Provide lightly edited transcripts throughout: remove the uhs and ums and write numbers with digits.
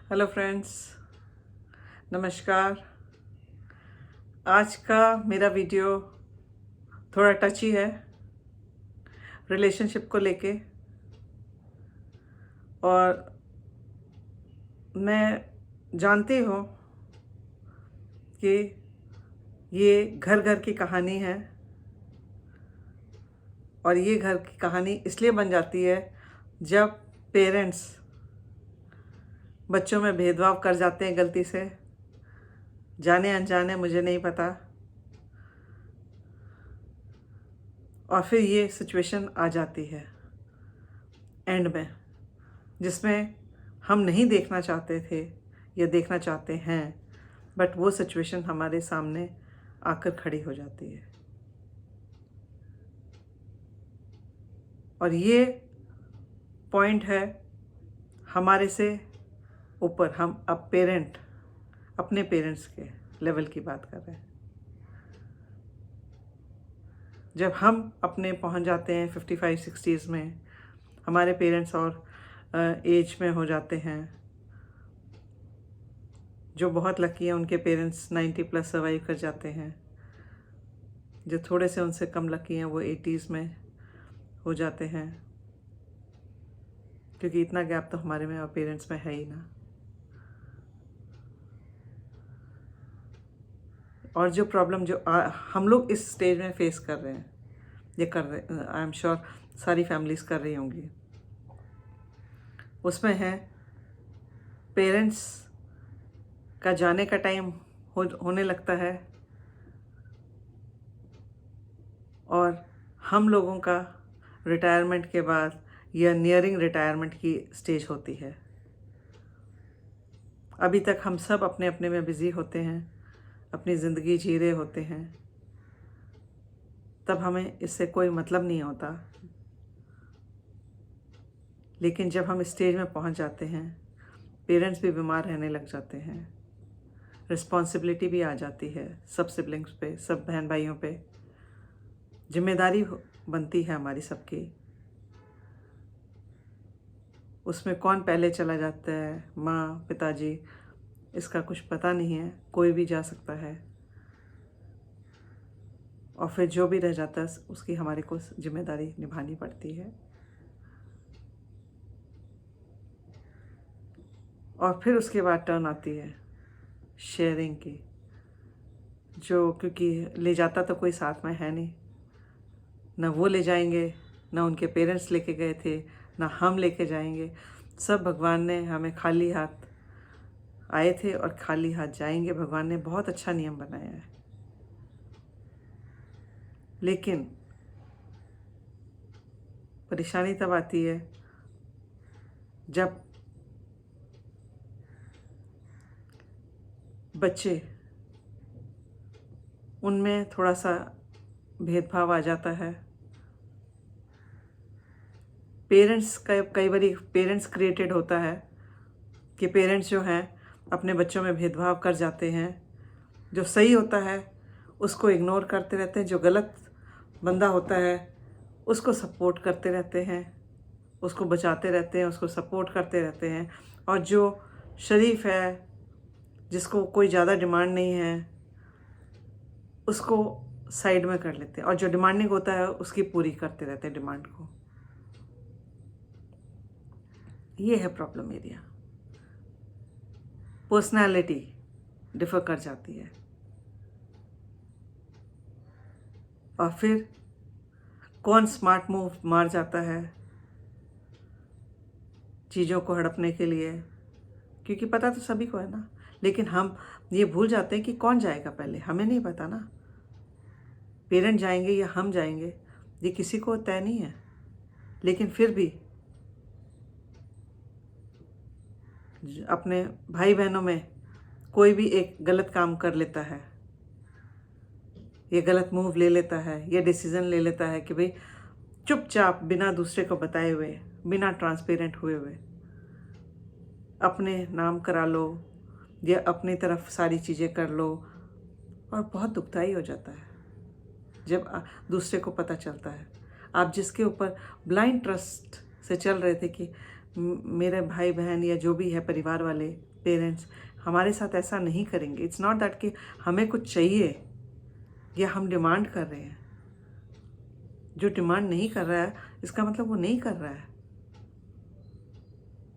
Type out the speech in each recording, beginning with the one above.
Hello friends, नमस्कार। आज का मेरा वीडियो थोड़ा टची है रिलेशनशिप को लेके। और मैं जानती हूँ कि ये घर घर की कहानी है, और ये घर की कहानी इसलिए बन जाती है जब पेरेंट्स बच्चों में भेदभाव कर जाते हैं गलती से, जाने अनजाने, मुझे नहीं पता। और फिर ये सिचुएशन आ जाती है एंड में, जिसमें हम नहीं देखना चाहते थे या देखना चाहते हैं, बट वो सिचुएशन हमारे सामने आकर खड़ी हो जाती है। और ये पॉइंट है हमारे से ऊपर, हम अब पेरेंट, अपने पेरेंट्स के लेवल की बात कर रहे हैं। जब हम अपने पहुंच जाते हैं 55-60s में, हमारे पेरेंट्स और एज में हो जाते हैं। जो बहुत लकी हैं उनके पेरेंट्स 90+ सर्वाइव कर जाते हैं। जो थोड़े से उनसे कम लकी हैं वो 80s में हो जाते हैं, क्योंकि इतना गैप तो हमारे में और पेरेंट्स में है ही ना। और जो प्रॉब्लम जो हम लोग इस स्टेज में फेस कर रहे हैं, ये कर रहे, आई एम श्योर सारी फैमिलीज कर रही होंगी, उसमें है पेरेंट्स का जाने का टाइम होने लगता है, और हम लोगों का रिटायरमेंट के बाद या नियरिंग रिटायरमेंट की स्टेज होती है। अभी तक हम सब अपने अपने में बिज़ी होते हैं, अपनी ज़िंदगी जी रहे होते हैं, तब हमें इससे कोई मतलब नहीं होता। लेकिन जब हम स्टेज में पहुंच जाते हैं, पेरेंट्स भी बीमार रहने लग जाते हैं, रिस्पॉन्सिबिलिटी भी आ जाती है सब सिबलिंग्स पे, सब बहन भाइयों पे, जिम्मेदारी बनती है हमारी सबकी। उसमें कौन पहले चला जाता है, माँ पिताजी, इसका कुछ पता नहीं है, कोई भी जा सकता है। और फिर जो भी रह जाता है उसकी हमारे को जिम्मेदारी निभानी पड़ती है। और फिर उसके बाद टर्न आती है शेयरिंग की, जो क्योंकि ले जाता तो कोई साथ में है नहीं, ना वो ले जाएंगे, ना उनके पेरेंट्स लेके गए थे, ना हम लेके जाएंगे। सब भगवान ने हमें खाली हाथ आए थे और खाली हाथ जाएंगे। भगवान ने बहुत अच्छा नियम बनाया है। लेकिन परेशानी तब आती है जब बच्चे, उनमें थोड़ा सा भेदभाव आ जाता है। पेरेंट्स का कई बार पेरेंट्स क्रिएटेड होता है कि पेरेंट्स जो हैं अपने बच्चों में भेदभाव कर जाते हैं। जो सही होता है उसको इग्नोर करते रहते हैं, जो गलत बंदा होता है उसको सपोर्ट करते रहते हैं, उसको बचाते रहते हैं, उसको सपोर्ट करते रहते हैं। और जो शरीफ है, जिसको कोई ज़्यादा डिमांड नहीं है, उसको साइड में कर लेते हैं, और जो डिमांडिंग होता है उसकी पूरी करते रहते हैं डिमांड को। ये है प्रॉब्लम एरिया। पर्सनालिटी डिफर कर जाती है, और फिर कौन स्मार्ट मूव मार जाता है चीज़ों को हड़पने के लिए, क्योंकि पता तो सभी को है ना। लेकिन हम ये भूल जाते हैं कि कौन जाएगा पहले, हमें नहीं पता ना। पेरेंट जाएंगे या हम जाएंगे, ये किसी को तय नहीं है। लेकिन फिर भी अपने भाई बहनों में कोई भी एक गलत काम कर लेता है, ये गलत मूव ले लेता है, ये डिसीज़न ले लेता है कि भाई चुपचाप बिना दूसरे को बताए हुए, बिना ट्रांसपेरेंट हुए हुए अपने नाम करा लो या अपनी तरफ सारी चीज़ें कर लो। और बहुत दुखदाई हो जाता है जब दूसरे को पता चलता है। आप जिसके ऊपर ब्लाइंड ट्रस्ट से चल रहे थे कि मेरे भाई बहन या जो भी है परिवार वाले पेरेंट्स हमारे साथ ऐसा नहीं करेंगे। इट्स नॉट दैट कि हमें कुछ चाहिए या हम डिमांड कर रहे हैं। जो डिमांड नहीं कर रहा है इसका मतलब वो नहीं कर रहा है।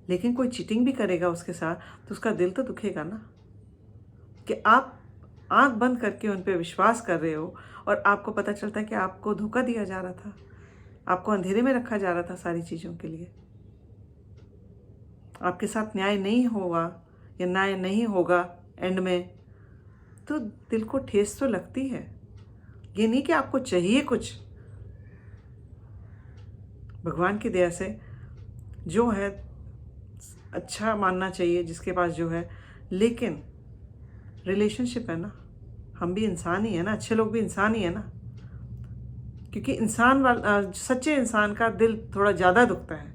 लेकिन कोई चीटिंग भी करेगा उसके साथ तो उसका दिल तो दुखेगा ना, कि आप आंख बंद करके उन पे विश्वास कर रहे हो और आपको पता चलता है कि आपको धोखा दिया जा रहा था, आपको अंधेरे में रखा जा रहा था सारी चीज़ों के लिए। आपके साथ न्याय नहीं होगा या न्याय नहीं होगा एंड में, तो दिल को ठेस तो लगती है। ये नहीं कि आपको चाहिए कुछ, भगवान की दया से जो है अच्छा मानना चाहिए जिसके पास जो है, लेकिन रिलेशनशिप है ना, हम भी इंसान ही है ना, अच्छे लोग भी इंसान ही है ना। क्योंकि सच्चे इंसान का दिल थोड़ा ज़्यादा दुखता है,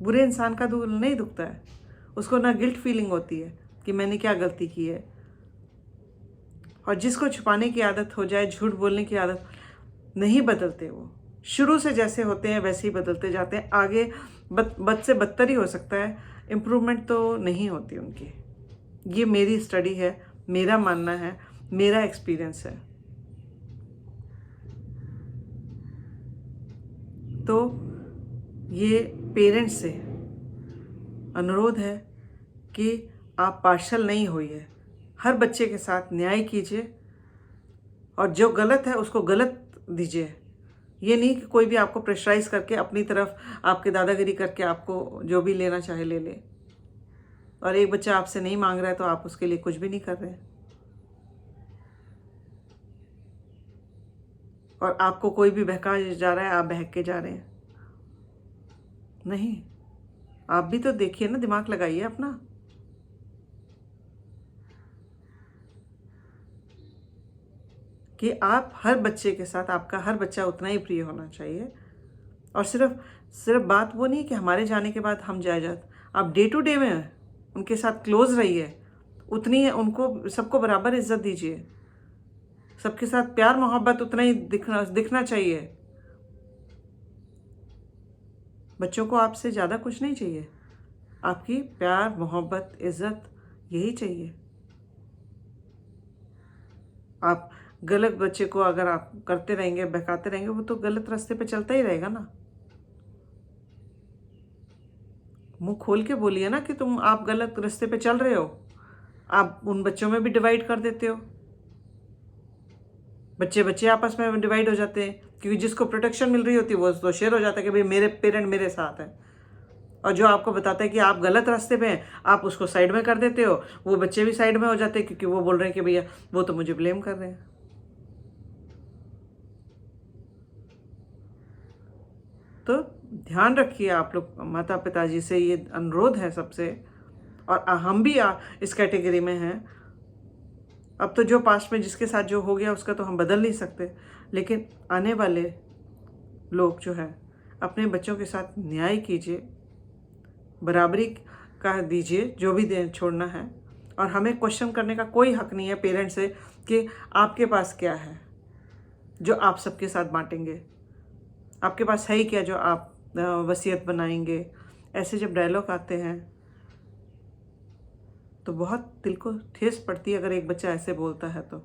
बुरे इंसान का दिल नहीं दुखता है। उसको ना गिल्ट फीलिंग होती है कि मैंने क्या गलती की है। और जिसको छुपाने की आदत हो जाए, झूठ बोलने की आदत, नहीं बदलते वो, शुरू से जैसे होते हैं वैसे ही बदलते जाते हैं। आगे बद से बदतर ही हो सकता है, इम्प्रूवमेंट तो नहीं होती उनकी। ये मेरी स्टडी है, मेरा मानना है, मेरा एक्सपीरियंस है। तो ये पेरेंट्स से अनुरोध है कि आप पार्शल नहीं होइए, हर बच्चे के साथ न्याय कीजिए और जो गलत है उसको गलत दीजिए। ये नहीं कि कोई भी आपको प्रेशराइज करके अपनी तरफ आपके दादागिरी करके आपको जो भी लेना चाहे ले ले। और एक बच्चा आपसे नहीं मांग रहा है तो आप उसके लिए कुछ भी नहीं कर रहे हैं। और आपको कोई भी बहका जा रहा है, आप बहक के जा रहे हैं। नहीं, आप भी तो देखिए ना, दिमाग लगाइए अपना। कि आप हर बच्चे के साथ, आपका हर बच्चा उतना ही प्रिय होना चाहिए। और सिर्फ बात वो नहीं कि हमारे जाने के बाद हम जायदाद, आप डे टू डे में उनके साथ क्लोज रहिए, उतनी उनको सबको बराबर इज्जत दीजिए, सबके साथ प्यार मोहब्बत उतना ही दिखना चाहिए। बच्चों को आपसे ज़्यादा कुछ नहीं चाहिए, आपकी प्यार मोहब्बत इज्जत यही चाहिए। आप गलत बच्चे को अगर आप करते रहेंगे, बहकाते रहेंगे, वो तो गलत रास्ते पे चलता ही रहेगा ना। मुंह खोल के बोलिए ना कि आप गलत रास्ते पे चल रहे हो। आप उन बच्चों में भी डिवाइड कर देते हो, बच्चे आपस में डिवाइड हो जाते हैं। क्योंकि जिसको प्रोटेक्शन मिल रही होती है वो तो शेयर हो जाता है कि भाई मेरे पेरेंट मेरे साथ हैं। और जो आपको बताता है कि आप गलत रास्ते पे हैं, आप उसको साइड में कर देते हो। वो बच्चे भी साइड में हो जाते हैं क्योंकि वो बोल रहे हैं कि भैया वो तो मुझे ब्लेम कर रहे हैं। तो ध्यान रखिए, आप लोग माता पिताजी से ये अनुरोध है सबसे। और हम भी इस कैटेगरी में हैं। अब तो जो पास्ट में जिसके साथ जो हो गया उसका तो हम बदल नहीं सकते, लेकिन आने वाले लोग जो है अपने बच्चों के साथ न्याय कीजिए, बराबरी का दीजिए, जो भी छोड़ना है। और हमें क्वेश्चन करने का कोई हक नहीं है पेरेंट्स से कि आपके पास क्या है जो आप सबके साथ बांटेंगे, आपके पास है ही क्या जो आप वसीयत बनाएंगे। ऐसे जब डायलॉग आते हैं तो बहुत दिल को ठेस पड़ती है अगर एक बच्चा ऐसे बोलता है तो।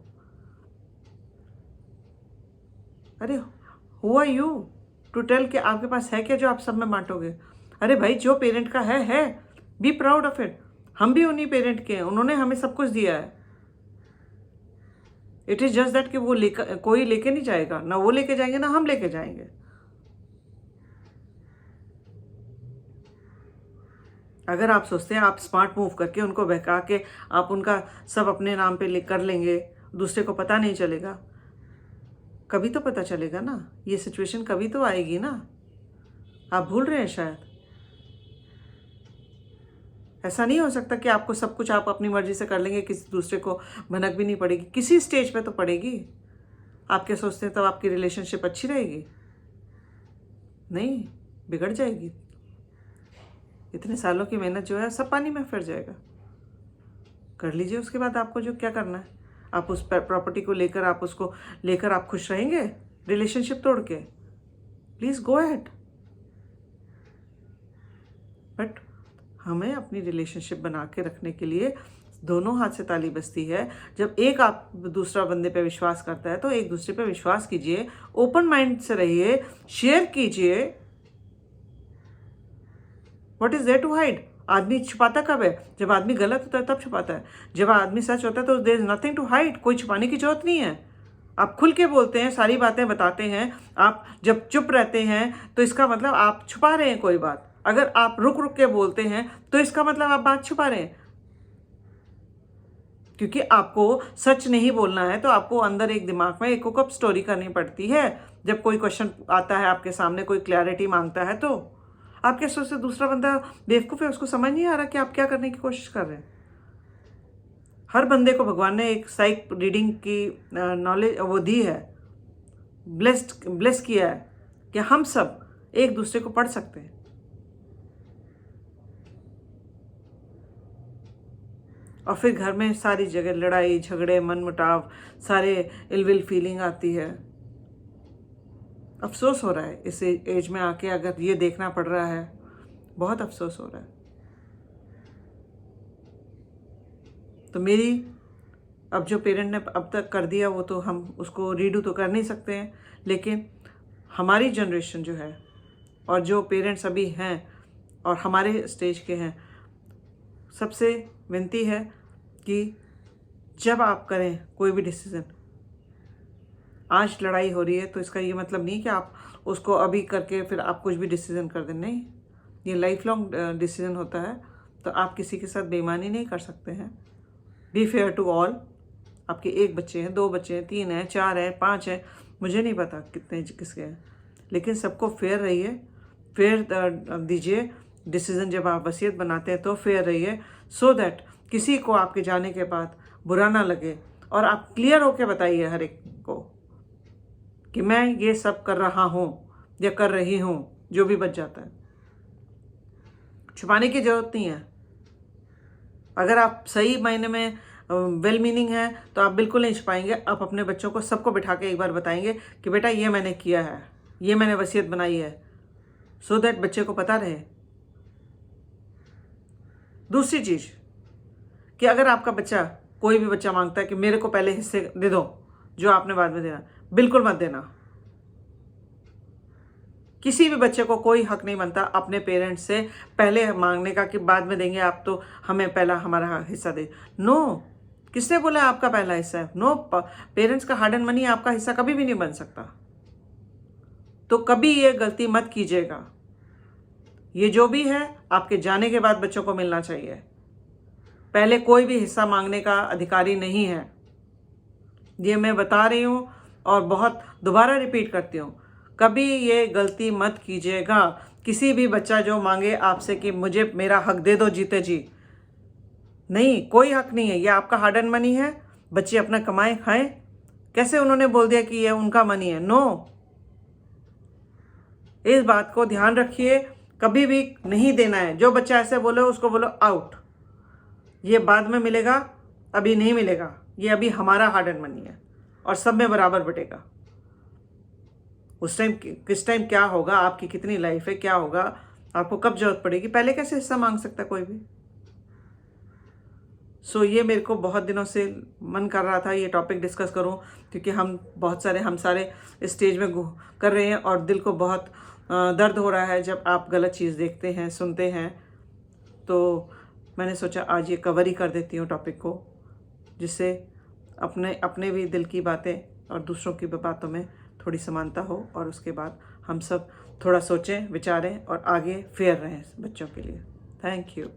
अरे who are you to tell कि आपके पास है क्या जो आप सब में बांटोगे। अरे भाई जो पेरेंट का है बी प्राउड ऑफ इट। हम भी उन्हीं पेरेंट के हैं, उन्होंने हमें सब कुछ दिया है। इट इज़ जस्ट दैट कि वो कोई लेके नहीं जाएगा, ना वो लेके जाएंगे ना हम लेके जाएंगे। अगर आप सोचते हैं आप स्मार्ट मूव करके उनको बहका के आप उनका सब अपने नाम पे कर लेंगे, दूसरे को पता नहीं चलेगा, कभी तो पता चलेगा ना। ये सिचुएशन कभी तो आएगी ना। आप भूल रहे हैं शायद। ऐसा नहीं हो सकता कि आपको सब कुछ आप अपनी मर्जी से कर लेंगे, किसी दूसरे को भनक भी नहीं पड़ेगी। किसी स्टेज पे तो पड़ेगी। आप क्या सोचते हैं तब आपकी रिलेशनशिप अच्छी रहेगी? नहीं, बिगड़ जाएगी। इतने सालों की मेहनत जो है सब पानी में फिर जाएगा। कर लीजिए, उसके बाद आपको जो क्या करना है। आप उस प्रॉपर्टी को लेकर आप खुश रहेंगे रिलेशनशिप तोड़ के? Please go ahead. बट हमें अपनी रिलेशनशिप बना के रखने के लिए दोनों हाथ से ताली बजती है। जब एक आप दूसरा बंदे पे विश्वास करता है तो एक दूसरे पे विश्वास कीजिए, ओपन माइंड से रहिए, शेयर कीजिए। What is there to hide? आदमी छुपाता कब है? जब आदमी गलत होता है तब छुपाता है। जब आदमी सच होता है तो there is nothing to hide, कोई छुपाने की जरूरत नहीं है। आप खुल के बोलते हैं, सारी बातें बताते हैं। आप जब चुप रहते हैं तो इसका मतलब आप छुपा रहे हैं कोई बात। अगर आप रुक रुक के बोलते हैं तो इसका मतलब आप बात छुपा रहे हैं, क्योंकि आपको सच नहीं बोलना है। तो आपको अंदर एक दिमाग में एक कुकअप स्टोरी करनी पड़ती है। जब कोई क्वेश्चन आता है आपके सामने, कोई क्लैरिटी मांगता है, तो आपके सोच से दूसरा बंदा बेवकूफ़ है, उसको समझ नहीं आ रहा कि आप क्या करने की कोशिश कर रहे हैं। हर बंदे को भगवान ने एक साइक रीडिंग की नॉलेज वो दी है, ब्लेस किया है कि हम सब एक दूसरे को पढ़ सकते हैं। और फिर घर में सारी जगह लड़ाई झगड़े मनमुटाव, सारे इलविल फीलिंग आती है। अफसोस हो रहा है इस एज में आके, अगर ये देखना पड़ रहा है, बहुत अफसोस हो रहा है। तो मेरी अब जो पेरेंट ने अब तक कर दिया वो तो हम उसको रीडू तो कर नहीं सकते हैं, लेकिन हमारी जनरेशन जो है और जो पेरेंट्स अभी हैं और हमारे स्टेज के हैं, सबसे विनती है कि जब आप करें कोई भी डिसीज़न, आज लड़ाई हो रही है तो इसका ये मतलब नहीं कि आप उसको अभी करके फिर आप कुछ भी डिसीज़न कर दें। नहीं, ये लाइफ लॉन्ग डिसीज़न होता है। तो आप किसी के साथ बेईमानी नहीं कर सकते हैं। Be fair to all. आपके एक बच्चे हैं, 2 बच्चे हैं, 3 हैं, 4 हैं, 5 हैं, मुझे नहीं पता कितने किसके हैं, लेकिन सबको फेयर रहिए, फेयर दीजिए डिसीज़न। जब आप वसीयत बनाते हैं तो फेयर रहिए, सो दैट किसी को आपके जाने के बाद बुरा ना लगे। और आप क्लियर होकर बताइए हर एक को कि मैं ये सब कर रहा हूँ या कर रही हूँ, जो भी बच जाता है। छुपाने की ज़रूरत नहीं है। अगर आप सही मायने में वेल मीनिंग है तो आप बिल्कुल नहीं छुपाएंगे। आप अपने बच्चों को सबको बिठा के एक बार बताएंगे कि बेटा ये मैंने किया है, ये मैंने वसीयत बनाई है, सो दैट बच्चे को पता रहे। दूसरी चीज़ कि अगर आपका बच्चा, कोई भी बच्चा मांगता है कि मेरे को पहले हिस्से दे दो जो आपने बाद में देना, बिल्कुल मत देना। किसी भी बच्चे को कोई हक नहीं बनता अपने पेरेंट्स से पहले मांगने का कि बाद में देंगे आप, तो हमें पहला हमारा हिस्सा दे। नो, किसने बोला आपका पहला हिस्सा है? नो, पेरेंट्स का हार्ड एंड मनी आपका हिस्सा कभी भी नहीं बन सकता। तो कभी ये गलती मत कीजिएगा। ये जो भी है आपके जाने के बाद बच्चों को मिलना चाहिए। पहले कोई भी हिस्सा मांगने का अधिकारी नहीं है। ये मैं बता रही हूँ और बहुत दोबारा रिपीट करती हूँ, कभी ये गलती मत कीजिएगा। किसी भी बच्चा जो मांगे आपसे कि मुझे मेरा हक दे दो जीते जी, नहीं, कोई हक नहीं है। ये आपका हार्ड एंड मनी है, बच्चे अपना कमाएं खाएं। कैसे उन्होंने बोल दिया कि ये उनका मनी है? नो, इस बात को ध्यान रखिए, कभी भी नहीं देना है। जो बच्चा ऐसे बोले उसको बोलो आउट, ये बाद में मिलेगा, अभी नहीं मिलेगा। ये अभी हमारा हार्ड एंड मनी है और सब में बराबर बटेगा। उस टाइम किस टाइम क्या होगा, आपकी कितनी लाइफ है, क्या होगा, आपको कब जरूरत पड़ेगी, पहले कैसे हिस्सा मांग सकता है कोई भी। सो ये मेरे को बहुत दिनों से मन कर रहा था ये टॉपिक डिस्कस करूं, क्योंकि हम सारे स्टेज में कर रहे हैं और दिल को बहुत दर्द हो रहा है जब आप गलत चीज़ देखते हैं, सुनते हैं। तो मैंने सोचा आज ये कवर ही कर देती हूँ टॉपिक को, जिससे अपने भी दिल की बातें और दूसरों की बातों में थोड़ी समानता हो, और उसके बाद हम सब थोड़ा सोचें, विचारें और आगे फेयर रहें बच्चों के लिए। Thank you.